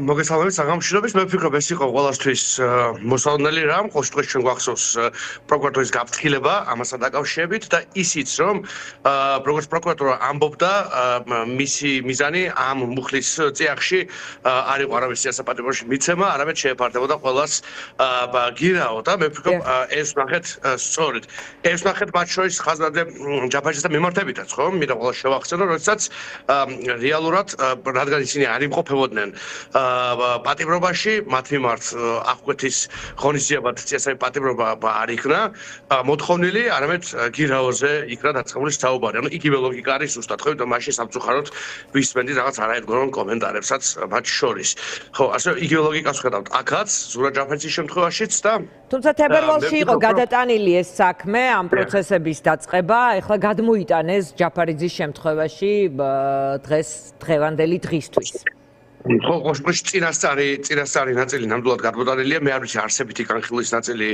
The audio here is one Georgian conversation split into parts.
მოგესალმებით საგამშვიდობის მე ვფიქრობ ეს იყო ყველასთვის მოსალოდნელი რამ ყოველ შემთხვევაში ჩვენ გვახსოვს პროკურატურის გაფრთხილება ამასთან დაკავშირებით და ისიც რომ როგორც პროკურატურა ამბობდა მისი მიზანი ამ მუხლის წიაღში არ იყო არავის სიასაპატიმოში მიცემა არამედ შეეფარდებოდა ყველას გირაო და მე ვფიქრობ ეს ნახეთ სწორედ ეს ნახეთ მათ შორის ხაზნადე ჯაფაჯისთან მიმართებითაც ხო მინდა ყველა შევახსენო როდესაც რეალურად რადგან ისინი არ იმყოფებოდნენ პატიმრობაში მათ მიმართ აღკვეთის ღონისძიებად წესავი პატიმრობა არ იქნა მოთხოვნილი არამედ გირაოზე იქნა დაწყებული საუბარი ანუ იგივე ლოგიკა არის ზუსტად ხო და მაშინ სამწუხაროდ ვისმენდით რაღაც არაერთგვაროვან კომენტარებსაც მათ შორის ხო ასე იგივე ლოგიკას ვხედავთ აქაც ზურაბ ჯაფაძის შემთხვევაშიც და თუმცა თებერვალში იყო გადატანილი ეს საქმე ამ პროცესების დაწყება ეხლა გადმოიტანეს ჯაფარიძის შემთხვევაში დღევანდელი დღისთვის ხო, ყოველთვის წინასწარი ნაწილი ნამდვილად გადმოტანილია. მე არ ვიცი არსებითი განხილვის ნაწილი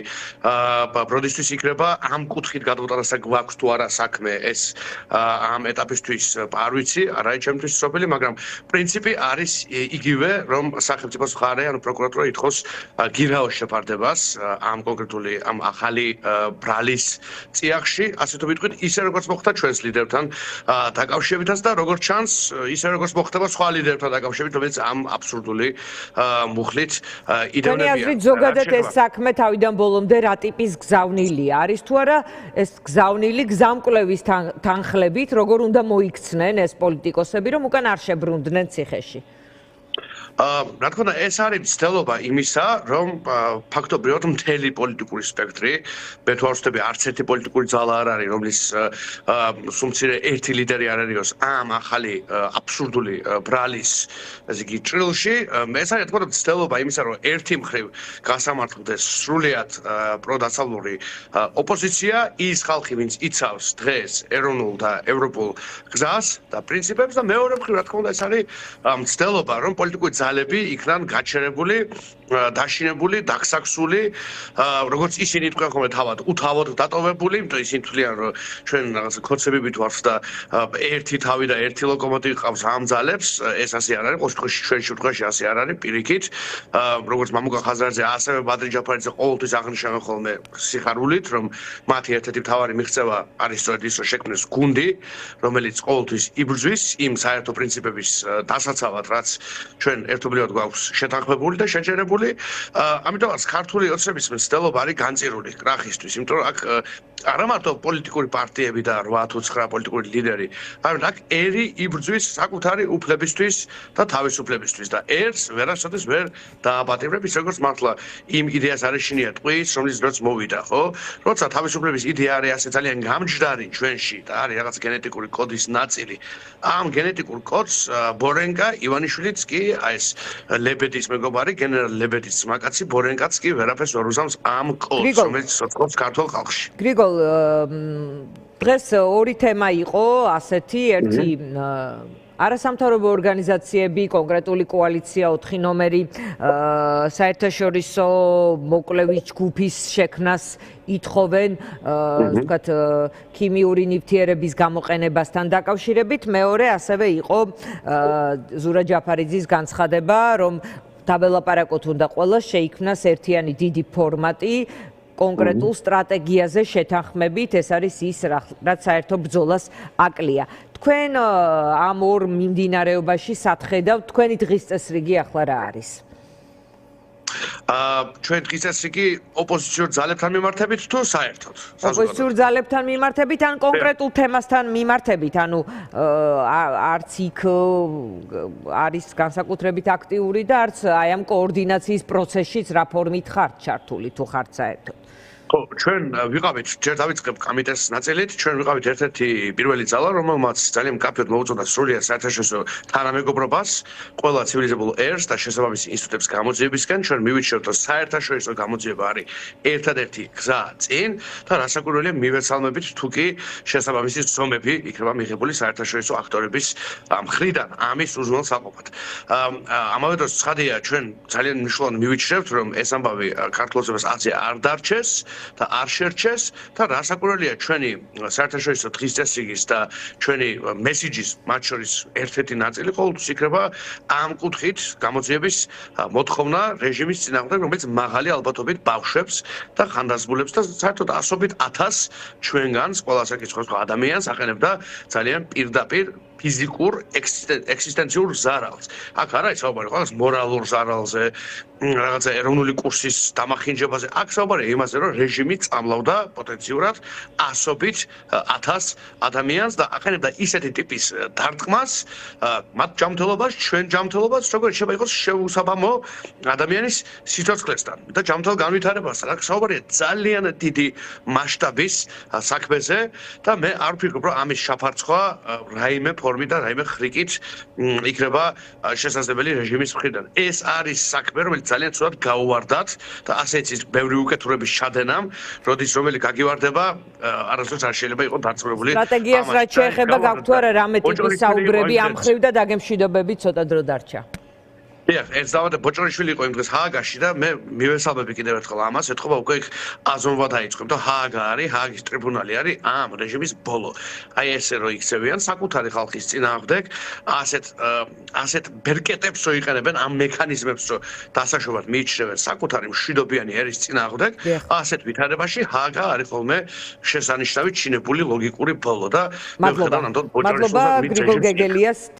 პროდისთვის იქნება ამ კუთხით გადმოტანასა გვაქვს თუ არა საქმე ეს ამ ეტაპისთვის არ ვიცი, არაი ჩემთვის სოფელი, მაგრამ პრინციპი არის იგივე, რომ სახელმწიფოს მხარე, ანუ პროკურატურა ითხოვს გირაოს შეფარდებას ამ კონკრეტული ამ ახალი ბრალის წიაღში, ასე თუ ვიტყვით, ისე როგორც მოხდა ჩვენს ლიდერთან დაკავშირებითაც და როგორც ჩანს, ისე როგორც მოხდება სხვა ლიდერთან დაკავშირებით, რომელიც ამ აბსურდული მუხლით იდევნებია. აზრით ზოგადად ეს საქმე თავიდან ბოლომდე რა ტიპის გზავნილია? არის თუ არა ეს გზავნილი გზამკვლევის თანხლებით, როგორ უნდა მოიქცნენ ეს პოლიტიკოსები, რომ უკან არ შებრუნდნენ ციხეში? რა თქმა უნდა ეს არის მცდელობა იმისა რომ ფაქტობრივად მთელი პოლიტიკური სპექტრი მე თუ არ ვსწრები არც ერთი პოლიტიკური ძალა არ არის რომლის სუმცირე ერთი ლიდერი არ არისოს ამ ახალი აბსურდული ბრალის ესე იგი ჭრილში ეს არის რა თქმა უნდა მცდელობა იმისა რომ ერთი მხრივ გასამართლდეს სრულიად პროდასავლური ოპოზიცია ის ხალხი ვინც იცავს დღეს ეროვნულ და ევროპულ გზას და პრინციპებს და მეორე მხრივ რა თქმა უნდა ეს არის მცდელობა რომ პოლიტიკური ძალები იქნან გაჩერებული, დაშინებული, დაქსაქსული, როგორც ისინი თქვენ ხოლმე თავად უთავოდ დატოვებული, იმიტომ ისინი თვლიან რომ ჩვენ რაღაც კონცეფტებით ვართ და ერთი თავი და ერთი ლოკომოტივი ყავს ამ ძალებს, ეს ასე არ არის, ყოველ ჩვენ შემთხვევაში ასე არ არის, პირიქით, როგორც მამუკა ხაზარაძე, ასევე ბადრი ჯაფარიძე ყოველთვის აღნიშნავენ ხოლმე სიხარულით, რომ მათი ერთ-ერთი მთავარი მიღწევა არის სწორედ ის, რომ შექმნეს გუნდი, რომელიც ყოველთვის იბრძვის იმ საერთო პრინციპების დასაცავად, რაც ჩვენ ერთობლივად გვაქვს შეთანხმებული და შეჯერებული. ამიტომაც ქართული ოცნების მცდელობა არის განწირული კრახისთვის, იმიტომ რომ აქ არა მარტო პოლიტიკური პარტიები და 8 თუ 9 პოლიტიკური ლიდერი, არამედ აქ ერი იბრძვის საკუთარი უფლებისთვის და თავისუფლებისთვის და ერთს ვერასოდეს ვერ დააპატიმრებს, როგორც მართლა იმ იდეას არ ეშინია ტყვის, რომლის დროც მოვიდა, ხო? როცა თავისუფლების იდეა არის ასე ძალიან გამჯდარი ჩვენში და არის რაღაც გენეტიკური კოდის ნაწილი. ამ გენეტიკურ კოდს ბორენკა ივანიშვილიც კი ეს ლებედის მეგობარი გენერალ ლებედის მაკაცი ბორენკაც კი ვერაფერს ვერ უზამს ამ კოდს რომელიც სოწყობს ქართულ ხალხში. გრიგოლ დღეს ორი თემა იყო ასეთი ერთი არასამთავრობო ორგანიზაციები, კონკრეტული კოალიცია 4 ნომერი საერთაშორისო მოკვლევის ჯგუფის შექმნას ითხოვენ, ვთქვათ, ქიმიური ნივთიერების გამოყენებასთან დაკავშირებით. მეორე ასევე იყო ზურაბ ჯაფარიძის განცხადება, რომ დაბელაპარაკოთ უნდა ყველა შეიქმნას ერთიანი დიდი ფორმატი კონკრეტულ სტრატეგიაზე შეთანხმებით, ეს არის ის, რაც საერთო ბრძოლას აკლია. თქვენ ამ ორ მიმდინარეობაში სათხედავთ, თქვენი დღის წესრიგი ახლა რა არის? ჩვენ დღის წესრიგი ოპოზიციურ ძალებთან მიმართებით თუ საერთოდ? ოპოზიციურ ძალებთან მიმართებით ან კონკრეტულ თემასთან მიმართებით, ანუ არც იქ არის განსაკუთრებით აქტიური და არც აი ამ კოორდინაციის პროცესშიც რა ფორმით ხართ ჩართული თუ ხართ საერთოდ? ხო, ჩვენ ვიყავით, ჯერ დავიწყებ კომიტეტის ნაწილით, ჩვენ ვიყავით ერთ-ერთი პირველი ძალა, რომელმაც ძალიან მკაფიოდ მოუწოდა სრულიად საერთაშორისო თანამეგობრობას, ყველა ცივილიზებულ ერს და შესაბამის ინსტიტუტებს გამოძიებისკენ, ჩვენ მივიჩნევთ, რომ საერთაშორისო გამოძიება არის ერთადერთი გზა წინ და რასაკვირველია მივეცალმებით თუ კი შესაბამისი ზომები იქნება მიღებული საერთაშორისო აქტორების მხრიდან ამის უზრუნველსაყოფად. ამავე დროს ცხადია, ჩვენ ძალიან მნიშვნელოვნად მივიჩნევთ, რომ ეს ამბავი ქართულ ოცნებას აზია არ დარჩეს. და არ შერჩეს და რასაკვირველია ჩვენი საერთაშორისო დღის წესრიგის და ჩვენი მესიჯის მათ შორის ერთ-ერთი ნაწილი ყოველთვის იქნება ამ კუთხით გამოძიების მოთხოვნა რეჟიმის წინააღმდეგ, რომელიც მაღალი ალბათობით ბავშვებს და ხანდაზმულებს და საერთოდ ასობით 1000 ჩვენგანს ყველას ეკითხოს ადამიანს აყენებდა ძალიან პირდაპირ ფიზიკურ ექსისტენციურ ზარალს. აქ არა საუბარი ყოველს მორალურ ზარალზე, რაღაცა ეროვნული კურსის დამახინჯებაზე. აქ საუბარია იმაზე, რომ რეჟიმი წამლავდა პოტენციურად ასობით 1000 ადამიანს და აყენებდა ისეთი ტიპის დარტყმას, მათ ჯანმრთელობას, ჩვენ ჯანმრთელობას, როგორც შეიძლება იყოს შეუსაბამო ადამიანის სიცოცხლესთან და ჯანმრთელ განვითარებასთან. აქ საუბარია ძალიან დიდი მასშტაბის საქმეზე და მე არ ვფიქრობ, რომ ამის შეფარცხვა რაიმე ფორმით და რაიმე ხრიკით იქნება შესაძლებელი რეჟიმის მხრიდან. ეს არის საქმე, რომელიც ძალიან ცუდად გაუვარდათ და ასეც ის ბევრი უკეთურების ჩადენამ, რომელი გაგივარდება, არასდროს არ შეიძლება იყოს დაწურებული. სტრატეგიას რაც შეეხება გაქვთ თუ არა რამე ტიპის საუბრები ამ ხრივ და დაგემშვიდობები ცოტა დრო დარჩა. დიახ, ეს დავადე ბოჭორიშვილი იყო იმ დღეს ჰააგაში და მე მივესალმები კიდევ ერთხელ ამას, ეთქობა უკვე იქ აზომვა დაიწყებ და ჰააგა არის, ჰააგის ტრიბუნალი არის ამ რეჟიმის ბოლო. აი ესე რო იქცევიან საკუთარი ხალხის წინააღმდეგ, ასეთ ბერკეტებს რო იყენებენ ამ მექანიზმებს რო დასაშვებად მიიჩნევენ საკუთარი მშვიდობიანი ერის წინააღმდეგ, ასეთ ვითარებაში ჰააგა არის ხოლმე შესანიშნავი ჩინებული ლოგიკური ბოლო და მე ვხედავ ნამდვილად ბოჭორიშვილს და მადლობა გრიგოლ გეგელიას